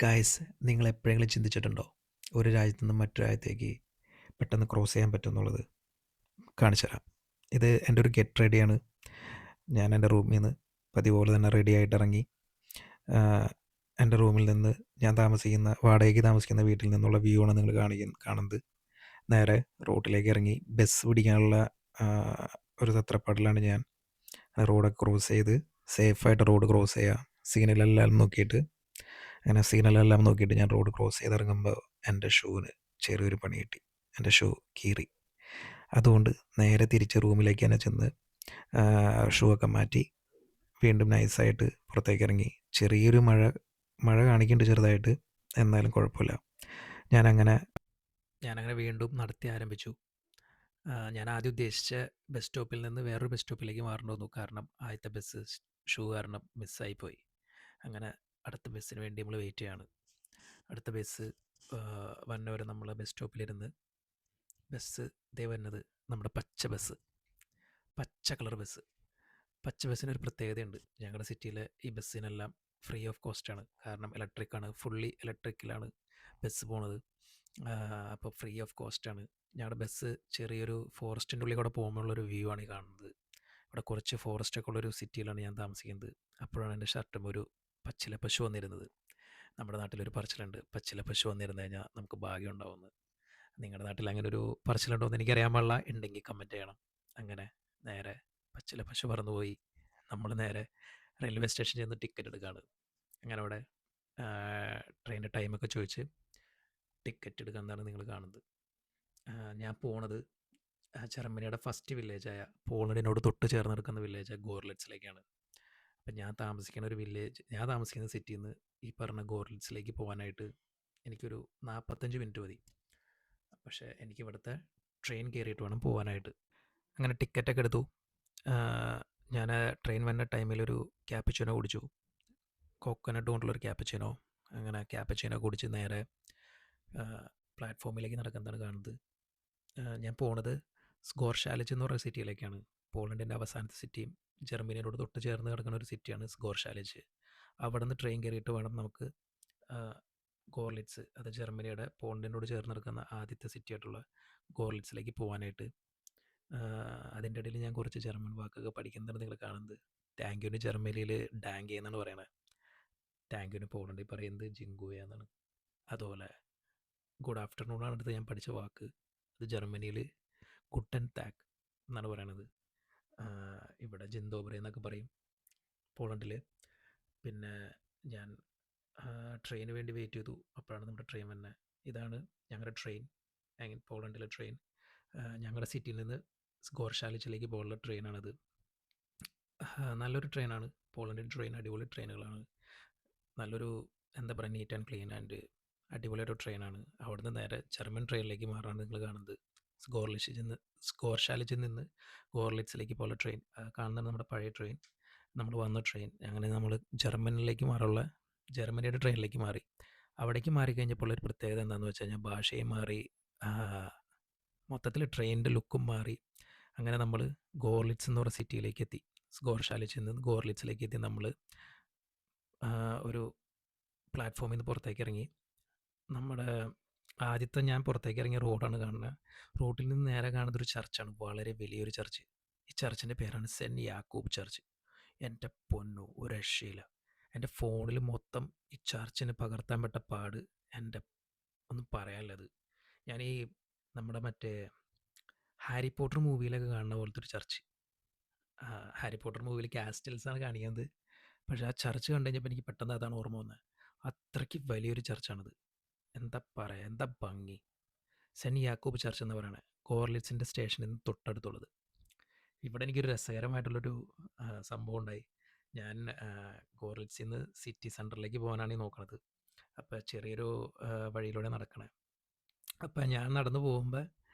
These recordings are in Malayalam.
ഗായ്സ്, നിങ്ങൾ എപ്പോഴെങ്കിലും ചിന്തിച്ചിട്ടുണ്ടോ ഒരു രാജ്യത്ത് നിന്ന് മറ്റൊരു രാജ്യത്തേക്ക് പെട്ടെന്ന് ക്രോസ് ചെയ്യാൻ പറ്റുമെന്നുള്ളത്? കാണിച്ചു തരാം. ഇത് എൻ്റെ ഒരു ഗെറ്റ് റെഡിയാണ്. ഞാൻ എൻ്റെ റൂമിൽ നിന്ന് പതിവ് പോലെ തന്നെ റെഡി ആയിട്ട് ഇറങ്ങി. എൻ്റെ റൂമിൽ നിന്ന് ഞാൻ വാടകയ്ക്ക് താമസിക്കുന്ന വീട്ടിൽ നിന്നുള്ള വ്യൂ ആണ് നിങ്ങൾ കാണുന്നത്. നേരെ റോഡിലേക്ക് ഇറങ്ങി ബസ് പിടിക്കാനുള്ള ആ, ഒരു തത്രപ്പാടിലാണ് ഞാൻ. റോഡൊക്കെ ക്രോസ് ചെയ്ത് സേഫായിട്ട് റോഡ് ക്രോസ് ചെയ്യുക, സിഗ്നലെല്ലാം നോക്കിയിട്ട് ഞാൻ റോഡ് ക്രോസ് ചെയ്തിറങ്ങുമ്പോൾ എൻ്റെ ഷൂവിന് ചെറിയൊരു പണി കിട്ടി. എൻ്റെ ഷൂ കീറി. അതുകൊണ്ട് നേരെ തിരിച്ച് റൂമിലേക്ക് തന്നെ ചെന്ന് ഷൂ ഒക്കെ മാറ്റി വീണ്ടും നൈസായിട്ട് പുറത്തേക്ക് ഇറങ്ങി. ചെറിയൊരു മഴ കാണിക്കുന്നുണ്ട് ചെറുതായിട്ട്, എന്നാലും കുഴപ്പമില്ല. ഞാനങ്ങനെ ഞാനങ്ങനെ വീണ്ടും നടത്തി ആരംഭിച്ചു. ഞാൻ ആദ്യം ഉദ്ദേശിച്ച ബസ് സ്റ്റോപ്പിൽ നിന്ന് വേറൊരു ബസ് സ്റ്റോപ്പിലേക്ക് മാറേണ്ടി വന്നു. കാരണം ആദ്യത്തെ ബസ് ഷൂ കാരണം മിസ്സായിപ്പോയി. അങ്ങനെ അടുത്ത ബസ്സിന് വേണ്ടി നമ്മൾ വെയിറ്റ് ചെയ്യാണ്. അടുത്ത ബസ് വന്നവരെ നമ്മൾ ബസ് സ്റ്റോപ്പിലിരുന്ന് ബസ് ദേ വരുന്നത് നമ്മുടെ പച്ച കളർ ബസ്. പച്ച ബസ്സിനൊരു പ്രത്യേകതയുണ്ട്. ഞങ്ങളുടെ സിറ്റിയിലെ ഈ ബസ്സിനെല്ലാം ഫ്രീ ഓഫ് കോസ്റ്റാണ്. കാരണം ഇലക്ട്രിക്കാണ്, ഫുള്ളി ഇലക്ട്രിക്കലാണ് ബസ് പോണത്. അപ്പോൾ ഫ്രീ ഓഫ് കോസ്റ്റാണ്. ഞങ്ങളുടെ ബസ് ചെറിയൊരു ഫോറസ്റ്റിൻ്റെ ഉള്ളിൽ കൂടെ പോകുമ്പോഴുള്ളൊരു വ്യൂ ആണ് ഈ കാണുന്നത്. ഇവിടെ കുറച്ച് ഫോറസ്റ്റൊക്കെ ഉള്ളൊരു സിറ്റിയിലാണ് ഞാൻ താമസിക്കുന്നത്. അപ്പോഴാണ് എൻ്റെ ഷർട്ടും ഒരു പച്ചില പശു വന്നിരുന്നത്. നമ്മുടെ നാട്ടിലൊരു പറച്ചിലുണ്ട്, പച്ചില പശു വന്നിരുന്നു കഴിഞ്ഞാൽ നമുക്ക് ഭാഗ്യം ഉണ്ടാവുമെന്ന്. നിങ്ങളുടെ നാട്ടിൽ അങ്ങനെ ഒരു പറച്ചിലുണ്ടോ എന്ന് എനിക്കറിയാൻ പാടില്ല. ഉണ്ടെങ്കിൽ കമൻറ്റ് ചെയ്യണം. അങ്ങനെ നേരെ പച്ചില പശു പറന്നുപോയി. നമ്മൾ നേരെ റെയിൽവേ സ്റ്റേഷനിൽ ചെന്ന് ടിക്കറ്റ് എടുക്കുകയാണ്. അങ്ങനെ അവിടെ ട്രെയിനിൻ്റെ ടൈമൊക്കെ ചോദിച്ച് ടിക്കറ്റ് എടുക്കുന്നതാണ് നിങ്ങൾ കാണുന്നത്. ഞാൻ പോണത് ജർമ്മനിയുടെ ഫസ്റ്റ് വില്ലേജായ പോളണ്ടിനോട് തൊട്ട് ചേർന്ന് നിൽക്കുന്ന വില്ലേജായ ഗോർലിറ്റ്സിലേക്കാണ്. അപ്പം ഞാൻ താമസിക്കുന്ന സിറ്റിയിൽ നിന്ന് ഈ പറഞ്ഞ ഗോർലിറ്റ്സിലേക്ക് പോകാനായിട്ട് എനിക്കൊരു 45 മിനിറ്റ് മതി. പക്ഷേ എനിക്ക് ഇവിടുത്തെ ട്രെയിൻ കയറിയിട്ട് വേണം പോകാനായിട്ട്. അങ്ങനെ ടിക്കറ്റൊക്കെ എടുത്തു. ഞാൻ ട്രെയിൻ വന്ന ടൈമിലൊരു ക്യാപ്പച്ചിനോ കുടിച്ചു. കോക്കനട്ട് കൊണ്ടുള്ളൊരു ക്യാപ്പച്ചിനോ. അങ്ങനെ ക്യാപ്പച്ചിനോ കുടിച്ച് നേരെ പ്ലാറ്റ്ഫോമിലേക്ക് നടക്കുന്നതാണ് കാണുന്നത്. ഞാൻ പോണത് സ്ഗോർഷാലിച്ച് എന്ന് പറയുന്ന സിറ്റിയിലേക്കാണ്. പോളണ്ടിൻ്റെ അവസാനത്തെ സിറ്റിയും ജർമ്മനിയോട് തൊട്ട് ചേർന്ന് കിടക്കുന്ന ഒരു സിറ്റിയാണ് സ്ഗോർഷാലിച്ച്. അവിടെ നിന്ന് ട്രെയിൻ കയറിയിട്ട് വേണം നമുക്ക് ഗോർലിറ്റ്സ്, അത് ജർമ്മനിയുടെ പോളണ്ടിനോട് ചേർന്ന് കിടക്കുന്ന ആദ്യത്തെ സിറ്റി ആയിട്ടുള്ള ഗോർലിറ്റ്സിലേക്ക് പോകാനായിട്ട്. അതിൻ്റെ ഇടയിൽ ഞാൻ കുറച്ച് ജർമ്മൻ വാക്കൊക്കെ പഠിക്കുന്നതാണ് നിങ്ങൾ കാണുന്നത്. ടാങ്ക്യൂന് ജർമ്മനിയിൽ ഡാങ്കെ എന്നാണ് പറയുന്നത്. ടാങ്ക്യൂന് പോളണ്ടിൽ പറയുന്നത് ജിങ്കുവ എന്നാണ്. അതുപോലെ ഗുഡ് ആഫ്റ്റർനൂൺ ആണ് അടുത്ത് ഞാൻ പഠിച്ച വാക്ക്. അത് ജർമ്മനിയിൽ ഗുട്ടൻ താഗ് എന്നാണ് പറയണത്. ഇവിടെ ജിന്തോബ്രെ എന്നൊക്കെ പറയും പോളണ്ടിൽ. പിന്നെ ഞാൻ ട്രെയിന് വേണ്ടി വെയിറ്റ് ചെയ്തു. അപ്പോഴാണ് നമ്മുടെ ട്രെയിൻ വന്നത്. ഇതാണ് ഞങ്ങളുടെ ട്രെയിൻ, പോളണ്ടിലെ ട്രെയിൻ. ഞങ്ങളുടെ സിറ്റിയിൽ നിന്ന് സ്ഗോർഷാലിച്ചിലേക്ക് പോകാനുള്ള ട്രെയിനാണിത്. നല്ലൊരു ട്രെയിനാണ്. പോളണ്ടിൻ ട്രെയിൻ അടിപൊളി ട്രെയിനുകളാണ്. നല്ലൊരു എന്താ പറയുക, നീറ്റ് ആൻഡ് ക്ലീൻ ആൻഡ് അടിപൊളിയൊരു ട്രെയിനാണ്. അവിടുന്ന് നേരെ ജർമ്മൻ ട്രെയിനിലേക്ക് മാറാണ് നിങ്ങൾ കാണുന്നത്. സ്ഗോർഷാലിച്ചിൽ നിന്ന് ഗോർലിറ്റ്സിലേക്ക് പോകുന്ന ട്രെയിൻ കാണുന്നത് നമ്മുടെ പഴയ ട്രെയിൻ, നമ്മൾ വന്ന ട്രെയിൻ. അങ്ങനെ നമ്മൾ ജർമ്മനിയുടെ ട്രെയിനിലേക്ക് മാറി. അവിടേക്ക് മാറിക്കഴിഞ്ഞപ്പോൾ ഒരു പ്രത്യേകത എന്താണെന്ന് വെച്ച് കഴിഞ്ഞാൽ ഭാഷയും മാറി, മൊത്തത്തിൽ ട്രെയിനിൻ്റെ ലുക്കും മാറി. അങ്ങനെ നമ്മൾ ഗോർലിറ്റ്സ് എന്ന് പറയുന്ന സിറ്റിയിലേക്ക് എത്തി. സ്ഗോർഷാലിച്ചിൽ നിന്ന് ഗോർലിറ്റ്സിലേക്ക് എത്തി. നമ്മൾ ഒരു പ്ലാറ്റ്ഫോമിൽ നിന്ന് പുറത്തേക്ക് ഇറങ്ങി. നമ്മുടെ ആദ്യത്തെ ഞാൻ പുറത്തേക്ക് ഇറങ്ങിയ റോഡാണ് കാണുന്നത്. റോഡിൽ നിന്ന് നേരെ കാണുന്നതൊരു ചർച്ചാണ്, വളരെ വലിയൊരു ചർച്ച്. ഈ ചർച്ചിൻ്റെ പേരാണ് സെൻറ്റ് യാക്കൂബ് ചർച്ച്. എൻ്റെ പൊന്നോ, ഒരു രക്ഷയില്ല. എൻ്റെ ഫോണിൽ മൊത്തം ഈ ചർച്ചിന് പകർത്താൻ പറ്റ പാട് എൻ്റെ ഒന്നും പറയാനുള്ളത്. ഞാൻ ഈ നമ്മുടെ മറ്റേ ഹാരി പോട്ടർ മൂവിയിലൊക്കെ കാണുന്ന പോലത്തെ ഒരു ചർച്ച്. ഹാരി പോട്ടർ മൂവിയിൽ കാസ്റ്റൽസാണ് കാണിക്കുന്നത്. പക്ഷേ ആ ചർച്ച് കണ്ടു കഴിഞ്ഞപ്പോൾ എനിക്ക് പെട്ടെന്ന് അതാണ് ഓർമ്മ വന്നത്. അത്രയ്ക്ക് വലിയൊരു ചർച്ചാണത്. എന്താ പറയുക, എന്താ ഭംഗി. സെൻറ്റ് യാക്കൂബ് ചർച്ച് എന്ന് പറയുന്നത് ഗോർലിറ്റ്സിൻ്റെ സ്റ്റേഷനിൽ നിന്ന് തൊട്ടടുത്തുള്ളത്. ഇവിടെ എനിക്കൊരു രസകരമായിട്ടുള്ളൊരു സംഭവം ഉണ്ടായി. ഞാൻ ഗോർലിറ്റ്സിൽ നിന്ന് സിറ്റി സെൻറ്ററിലേക്ക് പോകാനാണ് ഈ നോക്കണത്. അപ്പോൾ ചെറിയൊരു വഴിയിലൂടെ നടക്കണേ. അപ്പോൾ ഞാൻ നടന്നു പോകുമ്പോൾ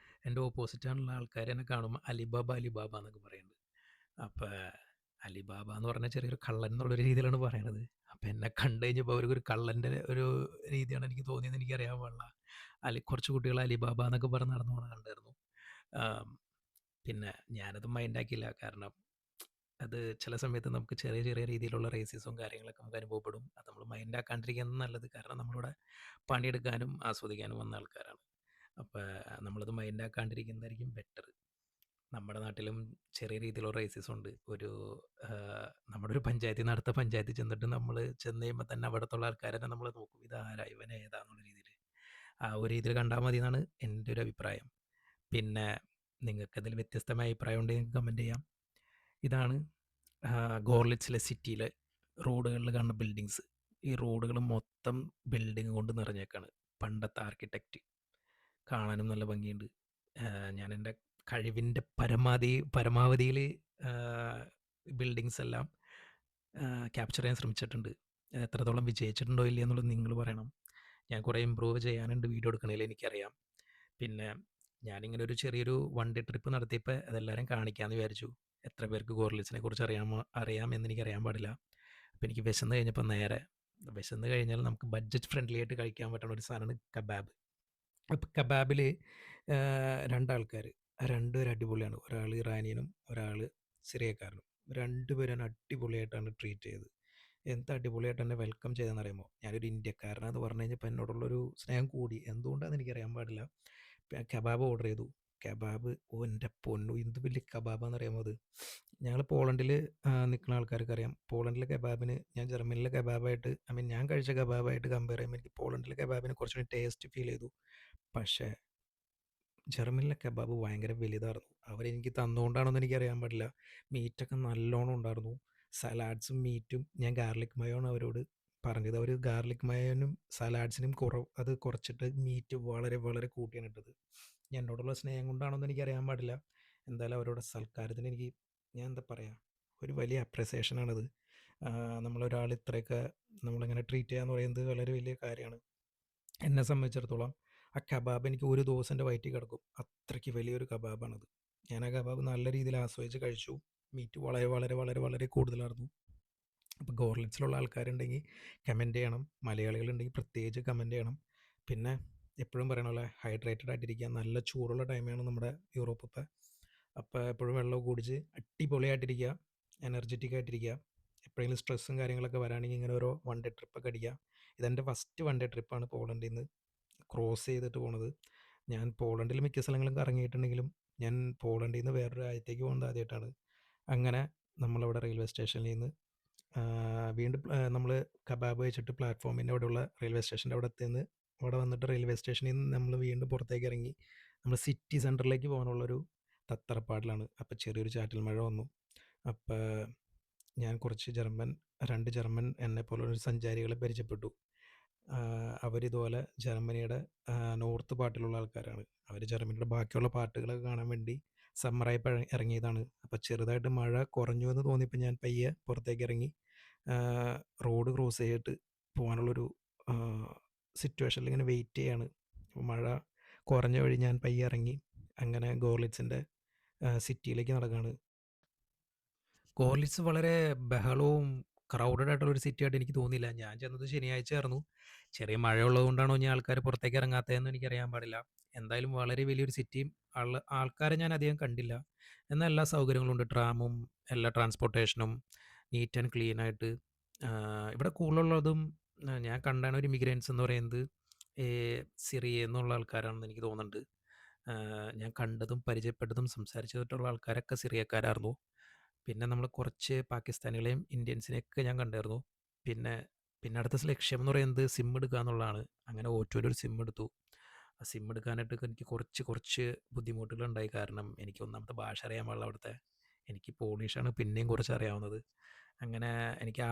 എൻ്റെ ഓപ്പോസിറ്റാണുള്ള ആൾക്കാർ എന്നെ കാണുമ്പോൾ അലിബാബ അലിബാബ എന്നൊക്കെ പറയുന്നുണ്ട്. അപ്പോൾ അലിബാബ എന്ന് പറഞ്ഞാൽ ചെറിയൊരു കള്ളൻ എന്നുള്ളൊരു രീതിയിലാണ് പറയണത്. അപ്പോൾ എന്നെ കണ്ടു കഴിഞ്ഞപ്പോൾ അവർക്കൊരു കള്ളൻ്റെ ഒരു രീതിയാണ് എനിക്ക് തോന്നിയത്. എനിക്കറിയാൻ പാടില്ല. കുറച്ച് കുട്ടികൾ അലിബാബ എന്നൊക്കെ പറഞ്ഞ് നടന്നു പോകണ കണ്ടായിരുന്നു. പിന്നെ ഞാനത് മൈൻഡാക്കിയില്ല. കാരണം അത് ചില സമയത്ത് നമുക്ക് ചെറിയ ചെറിയ രീതിയിലുള്ള റേസിസവും കാര്യങ്ങളൊക്കെ നമുക്ക് അനുഭവപ്പെടും. അത് നമ്മൾ മൈൻഡാക്കാണ്ടിരിക്കുന്നത് നല്ലത്. കാരണം നമ്മളിവിടെ പണിയെടുക്കാനും ആസ്വദിക്കാനും വന്ന ആൾക്കാരാണ്. അപ്പ നമ്മളത് മൈൻഡാക്കാണ്ടിരിക്കുന്നതായിരിക്കും ബെറ്റർ. നമ്മുടെ നാട്ടിലും ചെറിയ രീതിയിലുള്ള റേസിസം ഉണ്ട്. നമ്മുടെ ഒരു പഞ്ചായത്തിൽ നിന്ന് അടുത്ത പഞ്ചായത്തിൽ ചെന്നിട്ട് നമ്മൾ ചെന്ന് കഴിയുമ്പോൾ തന്നെ അവിടുത്തുള്ള ആൾക്കാരെന്നെ നമ്മൾ നോക്കും. ഇതാരാ? ഇവൻ ഏതാന്നുള്ള രീതിയിൽ. ആ ഒരു രീതിയിൽ കണ്ടാൽ മതി എന്നാണ് എൻ്റെ ഒരു അഭിപ്രായം. പിന്നെ നിങ്ങൾക്കതിൽ വ്യത്യസ്തമായ അഭിപ്രായം ഉണ്ടെങ്കിൽ നിങ്ങൾക്ക് കമൻറ്റ് ചെയ്യാം. ഇതാണ് ഗോർലിറ്റ്സിലെ സിറ്റിയിലെ റോഡുകളിൽ കാണുന്ന ബിൽഡിങ്സ്. ഈ റോഡുകൾ മൊത്തം ബിൽഡിംഗ് കൊണ്ട് നിറഞ്ഞേക്കാണ്. പണ്ടത്തെ ആർക്കിടെക്റ്റ്. കാണാനും നല്ല ഭംഗിയുണ്ട്. ഞാൻ എൻ്റെ കഴിവിൻ്റെ പരമാവധിയിൽ ബിൽഡിങ്സ് എല്ലാം ക്യാപ്ചർ ചെയ്യാൻ ശ്രമിച്ചിട്ടുണ്ട്. അത് എത്രത്തോളം വിജയിച്ചിട്ടുണ്ടോ ഇല്ലയോ എന്നുള്ളത് നിങ്ങൾ പറയണം. ഞാൻ കുറേ ഇമ്പ്രൂവ് ചെയ്യാനുണ്ട് വീഡിയോ എടുക്കണതിൽ എനിക്കറിയാം. പിന്നെ ഞാനിങ്ങനെ ഒരു ചെറിയൊരു വൺ ഡേ ട്രിപ്പ് നടത്തിയപ്പോൾ അതെല്ലാവരും കാണിക്കാമെന്ന് വിചാരിച്ചു. എത്ര പേർക്ക് ഗോർലിറ്റ്സിനെ കുറിച്ച് അറിയാം എന്ന് എനിക്കറിയാൻ പാടില്ല. അപ്പോൾ എനിക്ക് വിശന്ന് കഴിഞ്ഞപ്പോൾ വിശന്ന് കഴിഞ്ഞാൽ നമുക്ക് ബഡ്ജറ്റ് ഫ്രണ്ട്ലി ആയിട്ട് കഴിക്കാൻ പറ്റുന്ന ഒരു സാധനമാണ് കബാബ്. അപ്പോൾ കബാബിൽ രണ്ടാൾക്കാർ, രണ്ടുപേരും അടിപൊളിയാണ്. ഒരാൾ ഇറാനിയനും ഒരാൾ സിറിയക്കാരനും. രണ്ടുപേരും അടിപൊളിയായിട്ടാണ് ട്രീറ്റ് ചെയ്തത്. എന്ത് അടിപൊളിയായിട്ട് എന്നെ വെൽക്കം ചെയ്തതെന്നറിയാമോ? ഞാനൊരു ഇന്ത്യക്കാരനാന്ന് പറഞ്ഞു കഴിഞ്ഞപ്പോൾ എന്നോടുള്ളൊരു സ്നേഹം കൂടി. എന്തുകൊണ്ടാണെന്ന് എനിക്കറിയാൻ പാടില്ല. കബാബ് ഓർഡർ ചെയ്തു. കബാബ്, ഓ എൻ്റെ പൊന്നോ, എന്ത് വലിയ കബാബാണെന്നറിയാമോ അത്? ഞങ്ങൾ പോളണ്ടിൽ നിൽക്കുന്ന ആൾക്കാർക്ക് അറിയാം. പോളണ്ടിലെ കബാബിന് ഞാൻ ജർമ്മനിയിലെ കബാബായിട്ട്, ഞാൻ കഴിച്ച കബാബായിട്ട് കമ്പയർ ചെയ്യുമ്പോൾ എനിക്ക് പോളണ്ടിലെ കബാബിന് കുറച്ചുകൂടി ടേസ്റ്റ് ഫീൽ ചെയ്തു. പക്ഷേ ജർമ്മനിലെ കബാബ് ഭയങ്കര വലുതായിരുന്നു. അവരെനിക്ക് തന്നുകൊണ്ടാണോന്ന് എനിക്കറിയാൻ പാടില്ല. മീറ്റൊക്കെ നല്ലോണം ഉണ്ടായിരുന്നു. സലാഡ്സും മീറ്റും ഞാൻ ഗാർലിക് മയോ ആണ് അവരോട് പറഞ്ഞത്. അവർ ഗാർലിക് മയോനും സലാഡ്സിനും അത് കുറച്ചിട്ട് മീറ്റ് വളരെ വളരെ കൂട്ടിയാണ് ഇട്ടത്. എന്നോടുള്ള സ്നേഹം കൊണ്ടാണോന്ന് എനിക്കറിയാൻ പാടില്ല. എന്തായാലും അവരുടെ സൽക്കാരത്തിന് ഞാൻ എന്താ പറയുക, ഒരു വലിയ അപ്രിസിയേഷനാണത്. നമ്മളൊരാൾ ഇത്രയൊക്കെ നമ്മളിങ്ങനെ ട്രീറ്റ് ചെയ്യുക എന്ന് പറയുന്നത് വളരെ വലിയ കാര്യമാണ്. എന്നെ സംബന്ധിച്ചിടത്തോളം ആ കബാബ് എനിക്ക് ഒരു ദിവസം എൻ്റെ വയറ്റിൽ കിടക്കും. അത്രയ്ക്ക് വലിയൊരു കബാബാണത്. ഞാൻ ആ കബാബ് നല്ല രീതിയിൽ ആസ്വദിച്ച് കഴിച്ചു. മീറ്റ് വളരെ വളരെ വളരെ വളരെ കൂടുതലായിരുന്നു. അപ്പോൾ ഗോർലിറ്റ്സിലുള്ള ആൾക്കാരുണ്ടെങ്കിൽ കമൻറ്റ് ചെയ്യണം. മലയാളികളുണ്ടെങ്കിൽ പ്രത്യേകിച്ച് കമൻറ്റ് ചെയ്യണം. പിന്നെ എപ്പോഴും പറയണ പോലെ ഹൈഡ്രേറ്റഡ് ആയിട്ടിരിക്കുക. നല്ല ചൂടുള്ള ടൈമാണ് നമ്മുടെ യൂറോപ്പിപ്പോൾ. അപ്പോൾ എപ്പോഴും വെള്ളമൊക്കെ കുടിച്ച് അടിപൊളിയായിട്ടിരിക്കുക, എനർജറ്റിക് ആയിട്ടിരിക്കുക. എപ്പോഴെങ്കിലും സ്ട്രെസ്സും കാര്യങ്ങളൊക്കെ വരാണെങ്കിൽ ഇങ്ങനെ ഓരോ വൺ ഡേ ട്രിപ്പൊക്കെ അടിക്കുക. ഇതെൻ്റെ ഫസ്റ്റ് വൺ ഡേ ട്രിപ്പാണ് പോളണ്ടിൽ നിന്ന് ക്രോസ് ചെയ്തിട്ട് പോണത്. ഞാൻ പോളണ്ടിൽ മിക്ക സ്ഥലങ്ങളും കറങ്ങിയിട്ടുണ്ടെങ്കിലും ഞാൻ പോളണ്ടിൽ നിന്ന് വേറൊരു രാജ്യത്തേക്ക് പോകുന്നത് ആദ്യമായിട്ടാണ്. അങ്ങനെ നമ്മളവിടെ റെയിൽവേ സ്റ്റേഷനിൽ നിന്ന് വീണ്ടും നമ്മൾ കബാബ് കഴിച്ചിട്ട് പ്ലാറ്റ്ഫോമിൻ്റെ അവിടെയുള്ള റെയിൽവേ സ്റ്റേഷൻ്റെ അവിടെ എത്തിന്ന് അവിടെ വന്നിട്ട് റെയിൽവേ സ്റ്റേഷനിൽ നിന്ന് നമ്മൾ വീണ്ടും പുറത്തേക്ക് ഇറങ്ങി നമ്മൾ സിറ്റി സെൻറ്ററിലേക്ക് പോകാനുള്ളൊരു തത്രപ്പാടിലാണ്. അപ്പോൾ ചെറിയൊരു ചാറ്റൽ മഴ വന്നു. അപ്പോൾ ഞാൻ കുറച്ച് രണ്ട് ജർമ്മൻ എന്നെപ്പോലുള്ളൊരു സഞ്ചാരികളെ പരിചയപ്പെട്ടു. അവരിതുപോലെ ജർമ്മനിയുടെ നോർത്ത് പാർട്ടിലുള്ള ആൾക്കാരാണ്. അവർ ജർമ്മനിയുടെ ബാക്കിയുള്ള പാർട്ടുകളൊക്കെ കാണാൻ വേണ്ടി സമ്മറായപ്പോൾ ഇറങ്ങിയതാണ്. അപ്പോൾ ചെറുതായിട്ട് മഴ കുറഞ്ഞു എന്ന് തോന്നിയപ്പോൾ ഞാൻ പയ്യെ പുറത്തേക്ക് ഇറങ്ങി റോഡ് ക്രോസ് ചെയ്തിട്ട് പോകാനുള്ളൊരു സിറ്റുവേഷനിൽ ഇങ്ങനെ വെയിറ്റ് ചെയ്യാണ്. മഴ കുറഞ്ഞ വഴി ഞാൻ പയ്യെ ഇറങ്ങി അങ്ങനെ ഗോർലിറ്റ്സിൻ്റെ സിറ്റിയിലേക്ക് നടക്കുകയാണ്. ഗോർലിറ്റ്സ് വളരെ ബഹളവും ക്രൗഡഡ് ആയിട്ടുള്ള ഒരു സിറ്റി ആയിട്ട് എനിക്ക് തോന്നിയില്ല. ഞാൻ ചെന്നത് ശനിയാഴ്ചയായിരുന്നു. ചെറിയ മഴയുള്ളത് കൊണ്ടാണോ ഇനി ആൾക്കാർ പുറത്തേക്ക് ഇറങ്ങാത്തതെന്ന് എനിക്കറിയാൻ പാടില്ല. എന്തായാലും വളരെ വലിയൊരു സിറ്റിയും ആൾക്കാരെ ഞാൻ അധികം കണ്ടില്ല. എന്നാൽ എല്ലാ സൗകര്യങ്ങളും ഉണ്ട്. ട്രാമും എല്ലാ ട്രാൻസ്പോർട്ടേഷനും നീറ്റ് ആൻഡ് ക്ലീൻ ആയിട്ട്. ഇവിടെ കൂടുതലുള്ളതും ഞാൻ കണ്ടാണ് ഒരു ഇമിഗ്രൻസ് എന്ന് പറയുന്നത് സിറിയ എന്നുള്ള ആൾക്കാരാണെന്ന് എനിക്ക് തോന്നുന്നുണ്ട്. ഞാൻ കണ്ടതും പരിചയപ്പെട്ടതും സംസാരിച്ചിട്ടുള്ള ആൾക്കാരൊക്കെ സിറിയക്കാരായിരുന്നു. പിന്നെ നമ്മൾ കുറച്ച് പാകിസ്ഥാനികളെയും ഇന്ത്യൻസിനെയൊക്കെ ഞാൻ കണ്ടായിരുന്നു. പിന്നെ പിന്നെ അടുത്ത ലക്ഷ്യം എന്ന് പറയുന്നത് സിം എടുക്കുക എന്നുള്ളതാണ്. അങ്ങനെ ഓറ്റോയിൽ ഒരു സിം എടുത്തു. ആ സിം എടുക്കാനായിട്ട് എനിക്ക് കുറച്ച് ബുദ്ധിമുട്ടുകളുണ്ടായി. കാരണം എനിക്ക് ഒന്നാമത്തെ ഭാഷ അറിയാൻ പാടില്ല അവിടുത്തെ. എനിക്ക് പോളിഷാണ് പിന്നെയും കുറച്ച് അറിയാവുന്നത്. അങ്ങനെ എനിക്ക്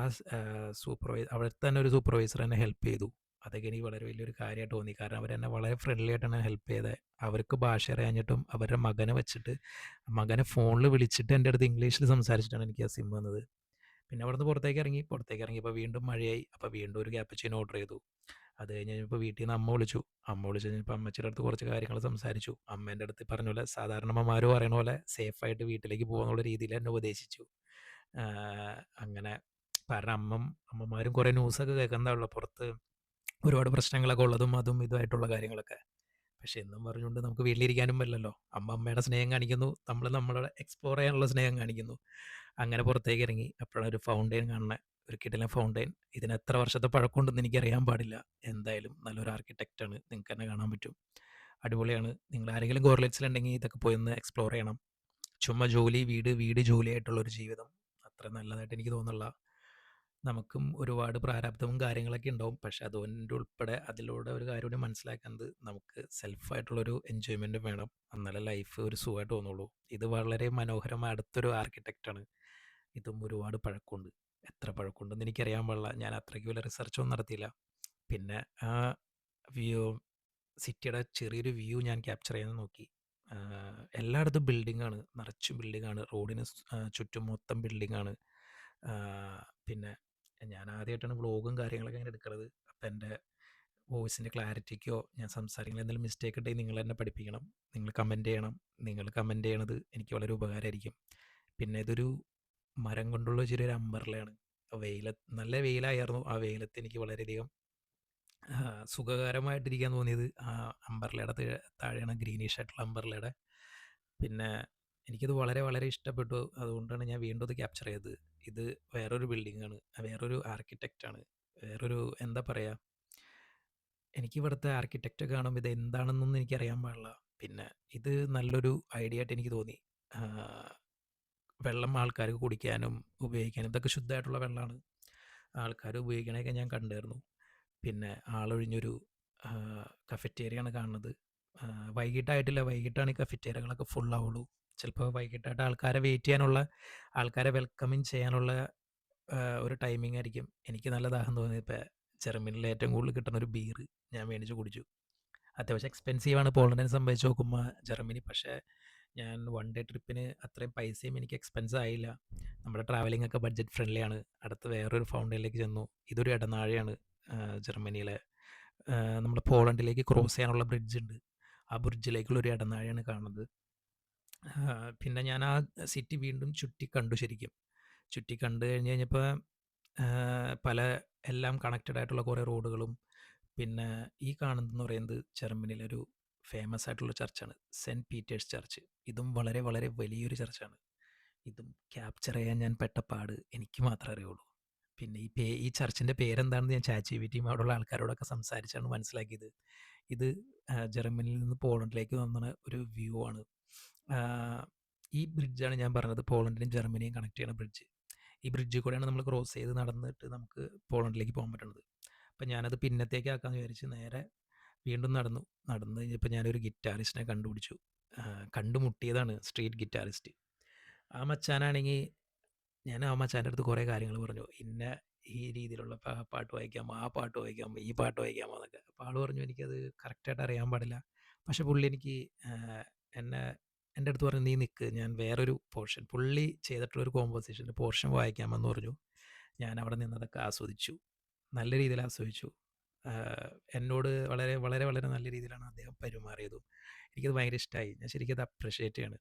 അവിടുത്തെ തന്നെ ഒരു സൂപ്പർവൈസർ എന്നെ ഹെൽപ്പ് ചെയ്തു. അതൊക്കെ എനിക്ക് വളരെ വലിയൊരു കാര്യമായിട്ട് തോന്നി. കാരണം അവരെന്നെ വളരെ ഫ്രണ്ട്ലി ആയിട്ടാണ് ഹെൽപ്പ് ചെയ്തത്. അവർക്ക് ഭാഷ അറിയാഞ്ഞിട്ടും അവരുടെ മകനെ വെച്ചിട്ട് മകനെ ഫോണിൽ വിളിച്ചിട്ട് എൻ്റെ അടുത്ത് ഇംഗ്ലീഷിൽ സംസാരിച്ചിട്ടാണ് എനിക്ക് ആ സിം വന്നത്. പിന്നെ അവിടുന്ന് പുറത്തേക്ക് ഇറങ്ങിയപ്പോൾ വീണ്ടും മഴയായി. അപ്പോൾ വീണ്ടും ഒരു ക്യാപ്പച്ചിനോ ഓർഡർ ചെയ്തു. അത് കഴിഞ്ഞ് കഴിഞ്ഞപ്പോൾ വീട്ടിൽ നിന്ന് അമ്മ വിളിച്ച് കഴിഞ്ഞപ്പോൾ അമ്മച്ചിയുടെ അടുത്ത് കുറച്ച് കാര്യങ്ങൾ സംസാരിച്ചു. അമ്മേൻ്റെ അടുത്ത് പറഞ്ഞ പോലെ സാധാരണ അമ്മമാർ പറയണ പോലെ സേഫായിട്ട് വീട്ടിലേക്ക് പോകാന്നുള്ള രീതിയിൽ എന്നെ ഉപദേശിച്ചു. അങ്ങനെ കാരണം അമ്മമാരും കുറേ ന്യൂസൊക്കെ കേൾക്കുന്നതാണല്ലോ പുറത്ത് ഒരുപാട് പ്രശ്നങ്ങളൊക്കെ ഉള്ളതും അതും ഇതുമായിട്ടുള്ള കാര്യങ്ങളൊക്കെ. പക്ഷെ എന്നും പറഞ്ഞുകൊണ്ട് നമുക്ക് വീട്ടിലിരിക്കാനും പറ്റില്ലല്ലോ. അമ്മ അമ്മയുടെ സ്നേഹം കാണിക്കുന്നു, നമ്മൾ നമ്മളുടെ എക്സ്പ്ലോർ ചെയ്യാനുള്ള സ്നേഹം കാണിക്കുന്നു. അങ്ങനെ പുറത്തേക്ക് ഇറങ്ങി. അപ്പോഴാണ് ഒരു ഫൗണ്ടെയിൻ കാണുന്നത്, ഒരു കിടിലൻ ഫൗണ്ടെയിൻ. ഇതിന് എത്ര വർഷത്തെ പഴക്കമുണ്ടെന്ന് എനിക്കറിയാൻ പാടില്ല. എന്തായാലും നല്ലൊരു ആർക്കിടെക്റ്റാണ്, നിങ്ങൾക്ക് തന്നെ കാണാൻ പറ്റും. അടിപൊളിയാണ്. നിങ്ങൾ ആരെങ്കിലും കോറിലേറ്റ്സിലുണ്ടെങ്കിൽ ഇതൊക്കെ പോയി ഒന്ന് എക്സ്പ്ലോർ ചെയ്യണം. ചുമ്മാ ജോലി വീട് വീട് ജോലിയായിട്ടുള്ളൊരു ജീവിതം അത്ര നല്ലതായിട്ട് എനിക്ക് തോന്നുന്നില്ല. നമുക്കും ഒരുപാട് പ്രാരാബ്ധവും കാര്യങ്ങളൊക്കെ ഉണ്ടാവും. പക്ഷെ അതുകൊണ്ട് ഉൾപ്പെടെ അതിലൂടെ ഒരു കാര്യം കൂടി മനസ്സിലാക്കുന്നത്, നമുക്ക് സെൽഫായിട്ടുള്ളൊരു എൻജോയ്മെൻറ്റും വേണം. എന്നാലേ ലൈഫ് ഒരു സുഖമായിട്ട് തോന്നുള്ളൂ. ഇത് വളരെ മനോഹരമായ അടുത്തൊരു ആർക്കിടെക്റ്റാണ്. ഇതും ഒരുപാട് പഴക്കമുണ്ട്. എത്ര പഴക്കമുണ്ടെന്ന് എനിക്കറിയാൻ പാടില്ല. ഞാൻ അത്രയ്ക്ക് വലിയ റിസർച്ചൊന്നും നടത്തിയില്ല. പിന്നെ ആ വ്യൂ, സിറ്റിയുടെ ചെറിയൊരു വ്യൂ ഞാൻ ക്യാപ്ചർ ചെയ്യാൻ നോക്കി. എല്ലായിടത്തും ബിൽഡിങ്ങാണ്, നിറച്ചും ബിൽഡിങ്ങാണ്. റോഡിന് ചുറ്റും മൊത്തം ബിൽഡിങ്ങാണ്. പിന്നെ ഞാൻ ആദ്യമായിട്ടാണ് വ്ളോഗും കാര്യങ്ങളൊക്കെ ഇങ്ങനെ എടുക്കുന്നത്. അപ്പം എൻ്റെ വോയിസിൻ്റെ ക്ലാരിറ്റിക്കോ ഞാൻ സംസാരിക്കുന്നത് എന്തെങ്കിലും മിസ്റ്റേക്ക് ഉണ്ടെങ്കിൽ നിങ്ങൾ എന്നെ പഠിപ്പിക്കണം. നിങ്ങൾ കമൻറ്റ് ചെയ്യണം. നിങ്ങൾ കമൻറ്റ് ചെയ്യണത് എനിക്ക് വളരെ ഉപകാരമായിരിക്കും. പിന്നെ ഇതൊരു മരം കൊണ്ടുള്ള ചെറിയൊരു അമ്പർലയാണ്. നല്ല വെയിലായിരുന്നു. ആ വെയിലത്ത് എനിക്ക് വളരെയധികം സുഖകരമായിട്ടിരിക്കാൻ തോന്നിയത് ആ അമ്പർലയുടെ താഴെയാണ്, ഗ്രീനിഷ് ആയിട്ടുള്ള അമ്പർലയുടെ. പിന്നെ എനിക്കിത് വളരെ വളരെ ഇഷ്ടപ്പെട്ടു. അതുകൊണ്ടാണ് ഞാൻ വീണ്ടും ഇത് ക്യാപ്ചർ ചെയ്തത്. ഇത് വേറൊരു ബിൽഡിങ്ങാണ്, വേറൊരു ആർക്കിടെക്റ്റാണ്, വേറൊരു എന്താ പറയുക, എനിക്കിവിടുത്തെ ആർക്കിടെക്റ്റ് കാണുമ്പോൾ ഇത് എന്താണെന്നൊന്നും എനിക്കറിയാൻ പാടില്ല. പിന്നെ ഇത് നല്ലൊരു ഐഡിയ ആയിട്ട് എനിക്ക് തോന്നി. വെള്ളം ആൾക്കാർക്ക് കുടിക്കാനും ഉപയോഗിക്കാനും, ഇതൊക്കെ ശുദ്ധമായിട്ടുള്ള വെള്ളമാണ്, ആൾക്കാർ ഉപയോഗിക്കണതൊക്കെ ഞാൻ കണ്ടായിരുന്നു. പിന്നെ ആളൊഴിഞ്ഞൊരു കഫറ്റേറിയാണ് കാണുന്നത്. വൈകിട്ടായിട്ടില്ല, വൈകിട്ടാണ് ഈ കഫറ്റേറിയകളൊക്കെ ഫുള്ളാവുള്ളൂ. ചിലപ്പോൾ വൈകിട്ടായിട്ട് ആൾക്കാരെ വെയിറ്റ് ചെയ്യാനുള്ള, ആൾക്കാരെ വെൽക്കമിങ് ചെയ്യാനുള്ള ഒരു ടൈമിംഗ് ആയിരിക്കും. എനിക്ക് നല്ല ദാഹം തോന്നിയപ്പോൾ ജർമ്മനിയിൽ ഏറ്റവും കൂടുതൽ കിട്ടുന്ന ഒരു ബീർ ഞാൻ മേടിച്ച് കുടിച്ചു. അത്യാവശ്യം എക്സ്പെൻസീവാണ് പോളണ്ടിനെ സംബന്ധിച്ച് നോക്കുമ്പോൾ ജർമ്മനി. പക്ഷേ ഞാൻ വൺ ഡേ ട്രിപ്പിന് അത്രയും പൈസയും എനിക്ക് എക്സ്പെൻസ് ആയില്ല. നമ്മുടെ ട്രാവലിംഗ് ഒക്കെ ബഡ്ജറ്റ് ഫ്രണ്ട്ലി ആണ്. അടുത്ത് വേറൊരു ഫൗണ്ടനിലേക്ക് ചെന്നു. ഇതൊരു ഇടനാഴിയാണ് ജർമ്മനിയിലെ. നമ്മൾ പോളണ്ടിലേക്ക് ക്രോസ് ചെയ്യാനുള്ള ബ്രിഡ്ജ് ഉണ്ട്. ആ ബ്രിഡ്ജിലേക്കുള്ളൊരു ഇടനാഴിയാണ് കാണുന്നത്. പിന്നെ ഞാൻ ആ സിറ്റി വീണ്ടും ചുറ്റിക്കണ്ടു. ശരിക്കും ചുറ്റിക്കണ്ട് കഴിഞ്ഞ് കഴിഞ്ഞപ്പോൾ പല എല്ലാം കണക്റ്റഡ് ആയിട്ടുള്ള കുറേ റോഡുകളും. പിന്നെ ഈ കാണുന്നതെന്ന് പറയുന്നത് ജർമ്മനിയിലൊരു ഫേമസ് ആയിട്ടുള്ള ചർച്ചാണ്, സെൻറ്റ് പീറ്റേഴ്സ് ചർച്ച്. ഇതും വളരെ വളരെ വലിയൊരു ചർച്ചാണ്. ഇതും ക്യാപ്ചർ ചെയ്യാൻ ഞാൻ പെട്ട പാട് എനിക്ക് മാത്രമേ അറിയുള്ളൂ. പിന്നെ ഈ ചർച്ചിൻ്റെ പേരെന്താണെന്ന് ഞാൻ ChatGPT അവിടെയുള്ള ആൾക്കാരോടൊക്കെ സംസാരിച്ചാണ് മനസ്സിലാക്കിയത്. ഇത് ജർമ്മനിയിൽ നിന്ന് പോളണ്ടിലേക്ക് വന്ന ഒരു വ്യൂ ആണ്. ഈ ബ്രിഡ്ജാണ് ഞാൻ പറഞ്ഞത്, പോളണ്ടിനെയും ജർമ്മനിയും കണക്ട് ചെയ്യുന്ന ബ്രിഡ്ജ്. ഈ ബ്രിഡ്ജിൽ കൂടെയാണ് നമ്മൾ ക്രോസ് ചെയ്ത് നടന്നിട്ട് നമുക്ക് പോളണ്ടിലേക്ക് പോകാൻ പറ്റുന്നത്. അപ്പം ഞാനത് പിന്നത്തേക്ക് ആക്കാമെന്ന് വിചാരിച്ച് നേരെ വീണ്ടും നടന്നു കഴിഞ്ഞപ്പോൾ ഞാനൊരു ഗിറ്റാറിസ്റ്റിനെ കണ്ടുപിടിച്ചു. കണ്ടുമുട്ടിയതാണ്, സ്ട്രീറ്റ് ഗിറ്റാറിസ്റ്റ്. ആ മച്ചാനാണെങ്കിൽ, ഞാൻ ആ മച്ചാൻ്റെ അടുത്ത് കുറേ കാര്യങ്ങൾ പറഞ്ഞു. ഈ രീതിയിലുള്ള പാട്ട് വായിക്കാമോ, ആ പാട്ട് വായിക്കാമോ, ഈ പാട്ട് വായിക്കാമോ എന്നൊക്കെ. അപ്പോൾ ആൾ പറഞ്ഞു എനിക്കത് കറക്റ്റായിട്ട് അറിയാൻ പാടില്ല. പക്ഷെ പുള്ളി എനിക്ക് എൻ്റെ അടുത്ത് പറഞ്ഞു, നീ നിൽക്ക്, ഞാൻ വേറൊരു പോർഷൻ, പുള്ളി ചെയ്തിട്ടുള്ളൊരു കോമ്പോസിഷൻ്റെ പോർഷൻ വായിക്കാമെന്ന് പറഞ്ഞു. ഞാൻ അവിടെ നിന്നതൊക്കെ ആസ്വദിച്ചു, നല്ല രീതിയിൽ ആസ്വദിച്ചു. എന്നോട് വളരെ വളരെ വളരെ നല്ല രീതിയിലാണ് അദ്ദേഹം പെരുമാറിയതും. എനിക്കത് ഭയങ്കര ഇഷ്ടമായി. ഞാൻ ശരിക്കും അത് അപ്രിഷ്യേറ്റ് ചെയ്യാണ്.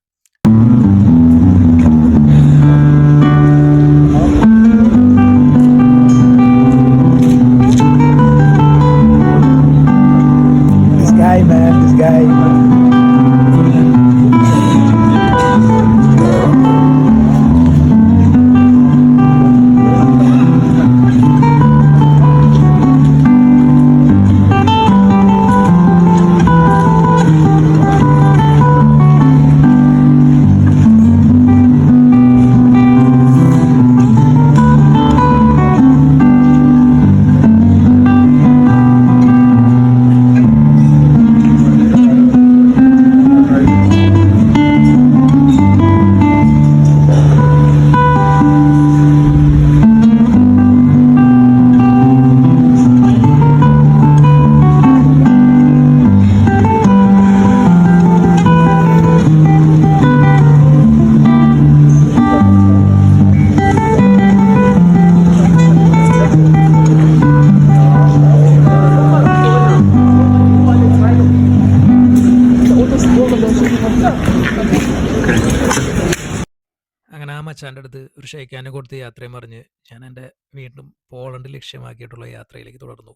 അങ്ങനെ ആ മച്ചാൻ്റെ അടുത്ത് ഒരു ഷെയ്ക്കാനെ കൊടുത്ത് യാത്രയും പറഞ്ഞ് ഞാൻ എൻ്റെ വീണ്ടും പോളണ്ട് ലക്ഷ്യമാക്കിയിട്ടുള്ള യാത്രയിലേക്ക് തുടർന്നു.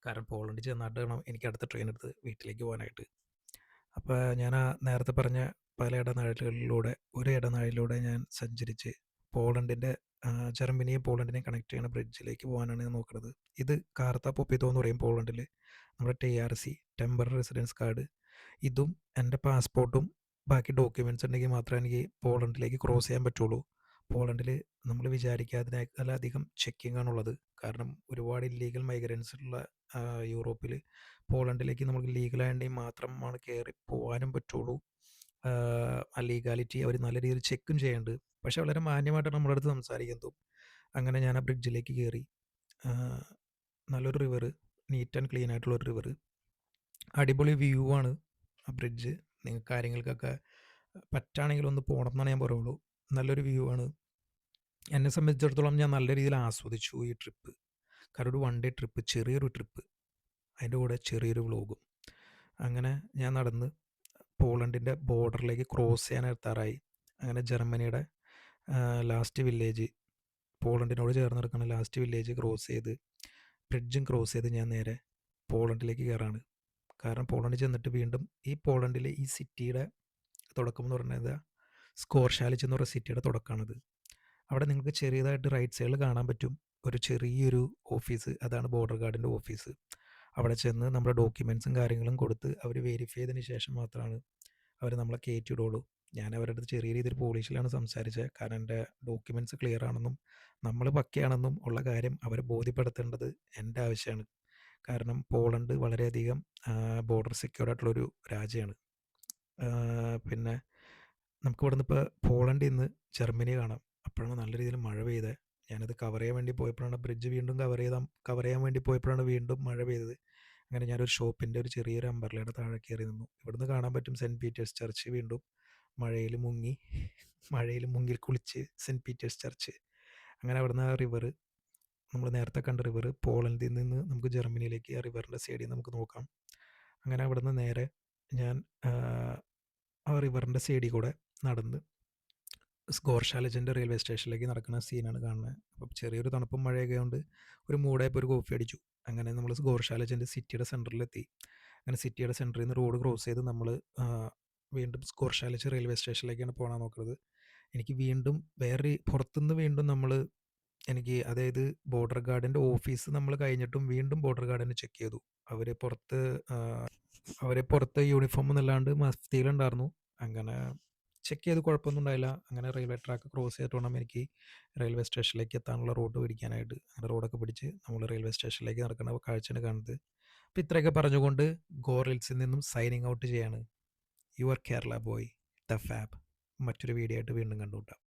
കാരണം പോളണ്ടിൽ ചെന്നിട്ട് വേണം എനിക്ക് അടുത്ത ട്രെയിൻ എടുത്ത് വീട്ടിലേക്ക് പോകാനായിട്ട്. അപ്പോൾ ഞാൻ ആ നേരത്തെ പറഞ്ഞ പല ഇടനാഴികളിലൂടെ ഒരു ഇടനാഴിയിലൂടെ ഞാൻ സഞ്ചരിച്ച് പോളണ്ടിൻ്റെ ജർമ്മനിയെ പോളണ്ടിനെ കണക്ട് ചെയ്യുന്ന ബ്രിഡ്ജിലേക്ക് പോകാനാണ് ഞാൻ നോക്കുന്നത്. ഇത് കാർത്ത പൊപ്പിത്തോ എന്ന് പറയും പോളണ്ടിൽ. നമ്മുടെ TRC, ടെമ്പററി റെസിഡൻസ് കാർഡ്, ഇതും എൻ്റെ പാസ്പോർട്ടും ബാക്കി ഡോക്യുമെൻറ്റ്സ് ഉണ്ടെങ്കിൽ മാത്രമേ എനിക്ക് പോളണ്ടിലേക്ക് ക്രോസ് ചെയ്യാൻ പറ്റുള്ളൂ. പോളണ്ടിൽ നമ്മൾ വിചാരിക്കാതിനേക്കാളധികം ചെക്കിംഗ് ആണുള്ളത്. കാരണം ഒരുപാട് ഇല്ലീഗൽ മൈഗ്രൻസ് ഉള്ള യൂറോപ്പിൽ പോളണ്ടിലേക്ക് നമുക്ക് ലീഗലായിട്ടുണ്ടെങ്കിൽ മാത്രമാണ് കയറി പോകാനും പറ്റുള്ളൂ. ആ ലീഗാലിറ്റി അവർ നല്ല രീതിയിൽ ചെക്കും ചെയ്യുന്നുണ്ട്. പക്ഷെ വളരെ മാന്യമായിട്ടാണ് നമ്മുടെ അടുത്ത് സംസാരിക്കുന്നതും. അങ്ങനെ ഞാൻ ആ ബ്രിഡ്ജിലേക്ക് കയറി. നല്ലൊരു റിവർ, നീറ്റ് ആൻഡ് ക്ലീൻ ആയിട്ടുള്ളൊരു റിവർ. അടിപൊളി വ്യൂ ആണ് ആ ബ്രിഡ്ജ്. നിങ്ങൾക്ക് കാര്യങ്ങൾക്കൊക്കെ പറ്റുകയാണെങ്കിൽ ഒന്ന് പോകണം എന്നാണ് ഞാൻ പറയുള്ളൂ. നല്ലൊരു വ്യൂ ആണ്. എന്നെ സംബന്ധിച്ചിടത്തോളം ഞാൻ നല്ല രീതിയിൽ ആസ്വദിച്ചു ഈ ട്രിപ്പ്. കാരണം ഒരു 1 ഡേ ട്രിപ്പ്, ചെറിയൊരു ട്രിപ്പ്, അതിൻ്റെ കൂടെ ചെറിയൊരു വ്ലോഗും. അങ്ങനെ ഞാൻ നടന്ന് പോളണ്ടിൻ്റെ ബോർഡറിലേക്ക് ക്രോസ് ചെയ്യാൻ എത്താറായി. അങ്ങനെ ജർമ്മനിയുടെ ലാസ്റ്റ് വില്ലേജ്, പോളണ്ടിനോട് ചേർന്ന് കിടക്കുന്ന ലാസ്റ്റ് വില്ലേജ് ക്രോസ് ചെയ്ത് ബ്രിഡ്ജും ക്രോസ് ചെയ്ത് ഞാൻ നേരെ പോളണ്ടിലേക്ക് കയറാണ്. കാരണം പോളണ്ടിൽ ചെന്നിട്ട് വീണ്ടും ഈ പോളണ്ടിലെ ഈ സിറ്റിയുടെ തുടക്കം എന്ന് പറയുന്നത് സ്കോർഷാലിച്ച് എന്ന് പറയുന്ന സിറ്റിയുടെ തുടക്കമാണിത്. അവിടെ നിങ്ങൾക്ക് ചെറിയതായിട്ട് റൈറ്റ് സൈഡിൽ കാണാൻ പറ്റും ഒരു ചെറിയൊരു ഓഫീസ്. അതാണ് ബോർഡർ ഗാർഡിൻ്റെ ഓഫീസ്. അവിടെ ചെന്ന് നമ്മുടെ ഡോക്യുമെൻറ്റ്സും കാര്യങ്ങളും കൊടുത്ത് അവർ വെരിഫൈ ചെയ്തതിന് ശേഷം മാത്രമാണ് അവർ നമ്മളെ കയറ്റിവിടുള്ളൂ. ഞാൻ അവരുടെ അടുത്ത് ചെറിയ രീതിയിൽ പോളിഷിലാണ് സംസാരിച്ചത്. കാരണം എൻ്റെ ഡോക്യുമെൻറ്റ്സ് ക്ലിയർ ആണെന്നും നമ്മൾ പക്കയാണെന്നും ഉള്ള കാര്യം അവരെ ബോധ്യപ്പെടുത്തേണ്ടത് എൻ്റെ ആവശ്യമാണ്. കാരണം പോളണ്ട് വളരെയധികം ബോർഡർ സെക്യൂർ ആയിട്ടുള്ളൊരു രാജ്യമാണ്. പിന്നെ നമുക്ക് ഇവിടുന്ന് ഇപ്പോൾ പോളണ്ടിൽ നിന്ന് ജർമ്മനി കാണാം. അപ്പോഴാണ് നല്ല രീതിയിൽ മഴ പെയ്തത്. ഞാനത് കവർ ചെയ്യാൻ വേണ്ടി പോയപ്പോഴാണ് ബ്രിഡ്ജ് വീണ്ടും കവർ ചെയ്യാൻ വേണ്ടി പോയപ്പോഴാണ് വീണ്ടും മഴ പെയ്തത്. അങ്ങനെ ഞാനൊരു ഷോപ്പിൻ്റെ ഒരു ചെറിയൊരു അമ്പർലയുടെ താഴെ കയറി നിന്നു. ഇവിടുന്ന് കാണാൻ പറ്റും സെൻറ്റ് പീറ്റേഴ്സ് ചർച്ച്. വീണ്ടും മഴയിൽ മുങ്ങി കുളിച്ച് സെൻറ്റ് പീറ്റേഴ്സ് ചർച്ച്. അങ്ങനെ അവിടുന്ന് ആ റിവർ, നമ്മൾ നേരത്തെ കണ്ട റിവർ, പോളണ്ടിൽ നിന്ന് നമുക്ക് ജർമ്മനിയിലേക്ക് ആ റിവറിൻ്റെ സൈഡിൽ നമുക്ക് നോക്കാം. അങ്ങനെ അവിടുന്ന് നേരെ ഞാൻ ആ റിവറിൻ്റെ സൈഡിൽ കൂടെ നടന്ന് സ്കോർഷാലജൻ്റെ റെയിൽവേ സ്റ്റേഷനിലേക്ക് നടക്കുന്ന സീനാണ് കാണുന്നത്. അപ്പം ചെറിയൊരു തണുപ്പും മഴയൊക്കെ കൊണ്ട് ഒരു മൂടായപ്പോൾ ഒരു കോഫി അടിച്ചു. അങ്ങനെ നമ്മൾ സ്കോർഷാലജൻ്റെ സിറ്റിയുടെ സെൻറ്ററിലെത്തി. അങ്ങനെ സിറ്റിയുടെ സെൻറ്ററിൽ നിന്ന് റോഡ് ക്രോസ് ചെയ്ത് നമ്മൾ വീണ്ടും സ്കോർഷാലജ് റെയിൽവേ സ്റ്റേഷനിലേക്കാണ് പോകാൻ നോക്കുന്നത്. എനിക്ക് വീണ്ടും പുറത്തുനിന്ന് വീണ്ടും അതായത് ബോർഡർ ഗാർഡിൻ്റെ ഓഫീസ് നമ്മൾ കഴിഞ്ഞിട്ടും വീണ്ടും ബോർഡർ ഗാർഡിനെ ചെക്ക് ചെയ്തു. അവരെ പുറത്ത് യൂണിഫോം ഒന്നല്ലാണ്ട് മഫ്തിയിലുണ്ടായിരുന്നു. അങ്ങനെ ചെക്ക് ചെയ്ത് കുഴപ്പമൊന്നും ഉണ്ടായില്ല. അങ്ങനെ റെയിൽവേ ട്രാക്ക് ക്രോസ് ചെയ്തിട്ട് വേണം എനിക്ക് റെയിൽവേ സ്റ്റേഷനിലേക്ക് എത്താനുള്ള റോഡ് പിടിക്കാനായിട്ട്. അങ്ങനെ റോഡൊക്കെ പിടിച്ച് നമ്മൾ റെയിൽവേ സ്റ്റേഷനിലേക്ക് നടക്കുന്ന കാഴ്ചയാണ് കാണുന്നത്. അപ്പോൾ ഇത്രയൊക്കെ പറഞ്ഞുകൊണ്ട് ഗോറിൽസിൽ നിന്നും സൈനിങ് ഔട്ട് ചെയ്യാണ്. Your Kerala boy the fab. മറ്റൊരു വീഡിയോ ആയിട്ട് വീണ്ടും കണ്ടുമുട്ടാം.